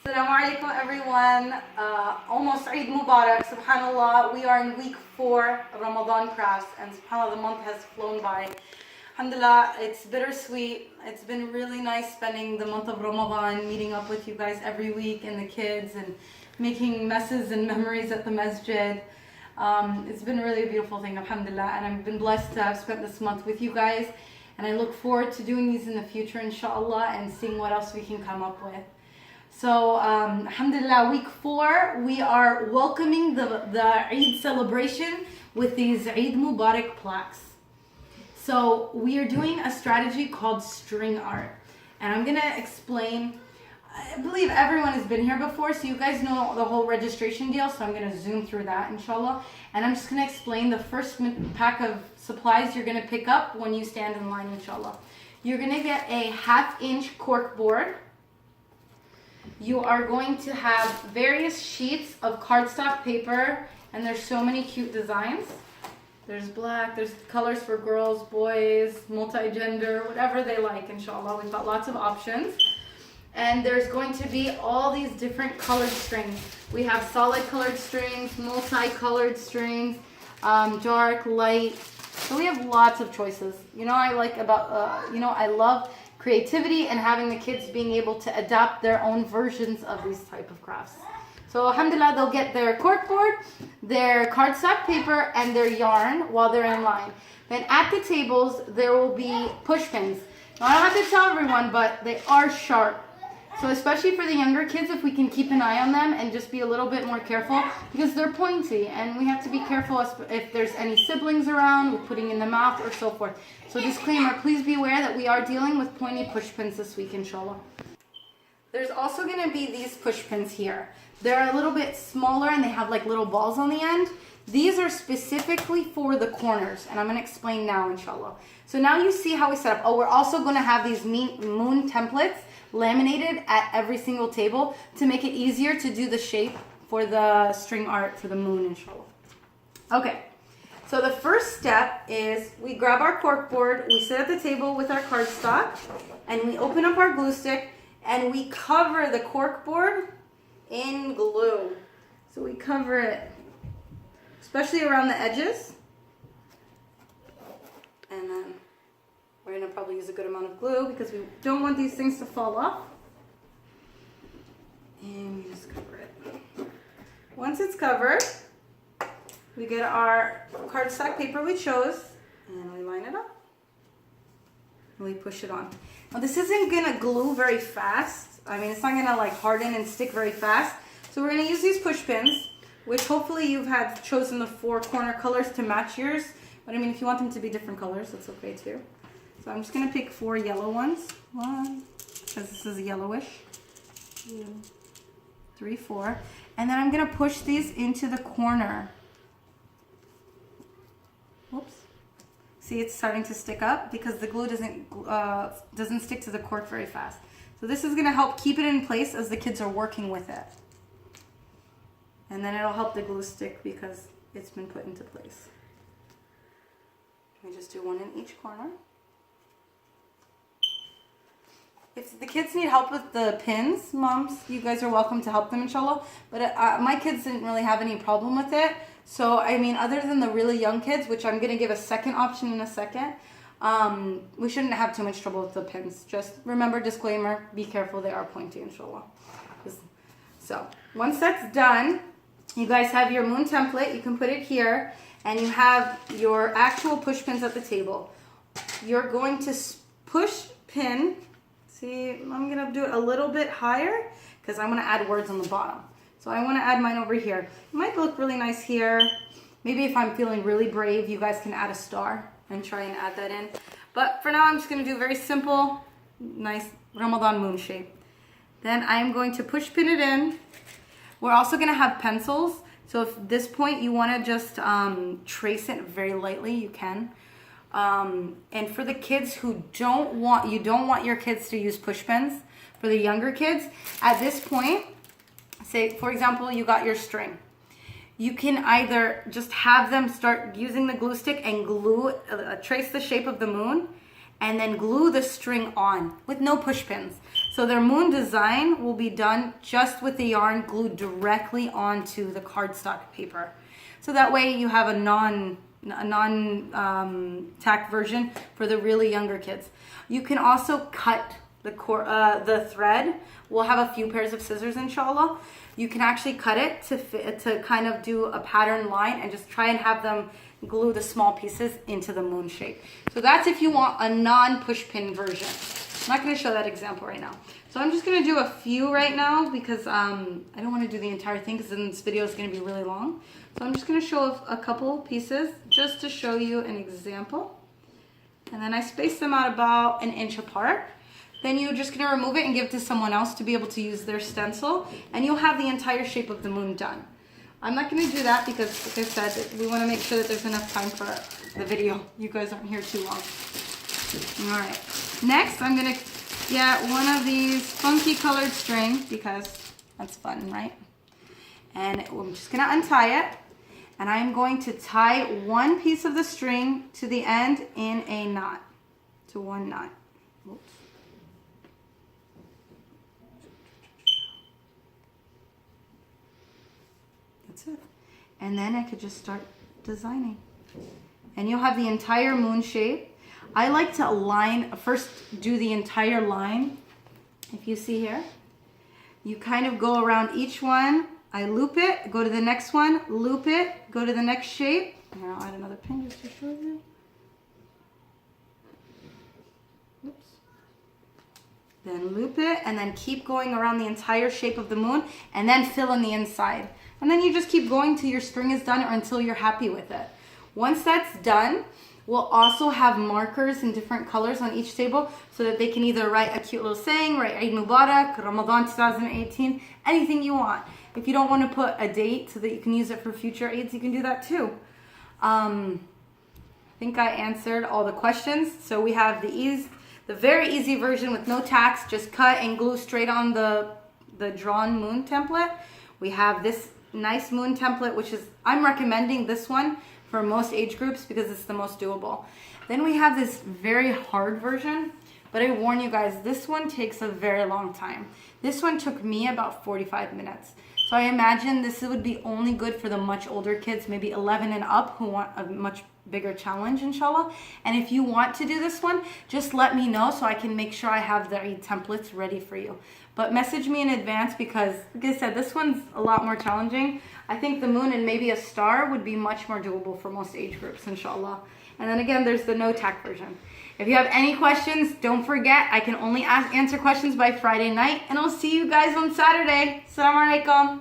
Assalamu alaikum everyone. Almost Eid Mubarak, subhanAllah. We are in week 4 of Ramadan crafts and subhanAllah the month has flown by. Alhamdulillah, it's bittersweet. It's been really nice spending the month of Ramadan, meeting up with you guys every week and the kids and making messes and memories at the masjid. It's been really a beautiful thing, alhamdulillah, and I've been blessed to have spent this month with you guys, and I look forward to doing these in the future inshallah and seeing what else we can come up with. So, alhamdulillah, week 4, we are welcoming the Eid celebration with these Eid Mubarak plaques. So, we are doing a strategy called string art. And I'm going to explain, I believe everyone has been here before, so you guys know the whole registration deal, so I'm going to zoom through that, inshallah. And I'm just going to explain the first pack of supplies you're going to pick up when you stand in line, inshallah. You're going to get a 1/2-inch cork board. You are going to have various sheets of cardstock paper, and there's so many cute designs. There's black, there's colors for girls, boys, multi-gender, whatever they like, inshallah. We've got lots of options. And there's going to be all these different colored strings. We have solid colored strings, multi-colored strings, dark, light. So we have lots of choices. I love creativity and having the kids being able to adapt their own versions of these type of crafts. So alhamdulillah, they'll get their corkboard, their cardstock paper, and their yarn while they're in line. Then at the tables, there will be push pins. Now, I don't have to tell everyone, but they are sharp. So especially for the younger kids, if we can keep an eye on them and just be a little bit more careful, because they're pointy and we have to be careful if there's any siblings around with putting in the mouth or so forth. So disclaimer, please be aware that we are dealing with pointy push pins this week, inshallah. There's also going to be these push pins here. They're a little bit smaller and they have like little balls on the end. These are specifically for the corners, and I'm going to explain now, inshallah. So now you see how we set up. Oh, we're also going to have these moon templates laminated at every single table to make it easier to do the shape for the string art for the moon, inshallah. Okay, so the first step is we grab our cork board, we sit at the table with our cardstock, and we open up our glue stick and we cover the cork board in glue. So we cover it, especially around the edges, and then we're going to probably use a good amount of glue because we don't want these things to fall off. And we just cover it. Once it's covered, we get our cardstock paper we chose and we line it up. And we push it on. Now this isn't going to glue very fast. I mean, it's not going to like harden and stick very fast. So we're going to use these push pins, which hopefully you've had chosen the 4 corner colors to match yours. But I mean, if you want them to be different colors, that's okay too. So I'm just going to pick 4 yellow ones. 1, because this is yellowish. 2, 3, 4. And then I'm going to push these into the corner. Whoops. See, it's starting to stick up because the glue doesn't stick to the cork very fast. So this is going to help keep it in place as the kids are working with it. And then it'll help the glue stick because it's been put into place. Let me just do 1 in each corner. If the kids need help with the pins, moms, you guys are welcome to help them, inshallah. But my kids didn't really have any problem with it. So, I mean, other than the really young kids, which I'm going to give a second option in a second, we shouldn't have too much trouble with the pins. Just remember, disclaimer, be careful, they are pointy, inshallah. So, once that's done, you guys have your moon template. You can put it here, and you have your actual push pins at the table. You're going to push pin. See, I'm going to do it a little bit higher because I want to add words on the bottom. So I want to add mine over here. It might look really nice here. Maybe if I'm feeling really brave, you guys can add a star and try and add that in. But for now, I'm just going to do a very simple, nice Ramadan moon shape. Then I'm going to push pin it in. We're also going to have pencils. So if at this point you want to just trace it very lightly, you can. And for the kids who you don't want your kids to use push pins, for the younger kids, at this point, say for example you got your string, you can either just have them start using the glue stick and glue, trace the shape of the moon, and then glue the string on with no push pins. So their moon design will be done just with the yarn glued directly onto the cardstock paper. So that way you have a non-tack version for the really younger kids. You can also cut the thread. We'll have a few pairs of scissors, inshallah. You can actually cut it to kind of do a pattern line and just try and have them glue the small pieces into the moon shape. So that's if you want a non-push pin version. I'm not going to show that example right now. So I'm just going to do a few right now because I don't want to do the entire thing because then this video is going to be really long. So I'm just going to show a couple pieces just to show you an example. And then I space them out about an inch apart. Then you're just going to remove it and give it to someone else to be able to use their stencil. And you'll have the entire shape of the moon done. I'm not going to do that because, like I said, we want to make sure that there's enough time for the video. You guys aren't here too long. All right. Next, I'm going to get one of these funky colored string because that's fun, right? And I'm just going to untie it. And I'm going to tie one piece of the string to the end in a knot, to one knot. Oops. That's it. And then I could just start designing. And you'll have the entire moon shape. I like to first do the entire line. If you see here, you kind of go around each one. I loop it, go to the next one, loop it, go to the next shape. And I'll add another pin just to show you. Oops. Then loop it, and then keep going around the entire shape of the moon, and then fill in the inside. And then you just keep going till your string is done or until you're happy with it. Once that's done, we'll also have markers in different colors on each table so that they can either write a cute little saying, write Eid Mubarak, Ramadan 2018, anything you want. If you don't want to put a date so that you can use it for future Eids, you can do that too. I think I answered all the questions. So we have the very easy version with no tacks, just cut and glue straight on the drawn moon template. We have this nice moon template, which is, I'm recommending this one for most age groups because it's the most doable. Then we have this very hard version, but I warn you guys, this one takes a very long time. This one took me about 45 minutes. So I imagine this would be only good for the much older kids, maybe 11 and up, who want a much bigger challenge, inshallah. And if you want to do this one, just let me know so I can make sure I have the templates ready for you. But message me in advance because, like I said, this one's a lot more challenging. I think the moon and maybe a star would be much more doable for most age groups, inshallah. And then again, there's the no tack version. If you have any questions, don't forget, I can only answer questions by Friday night, and I'll see you guys on Saturday. Assalamu alaikum.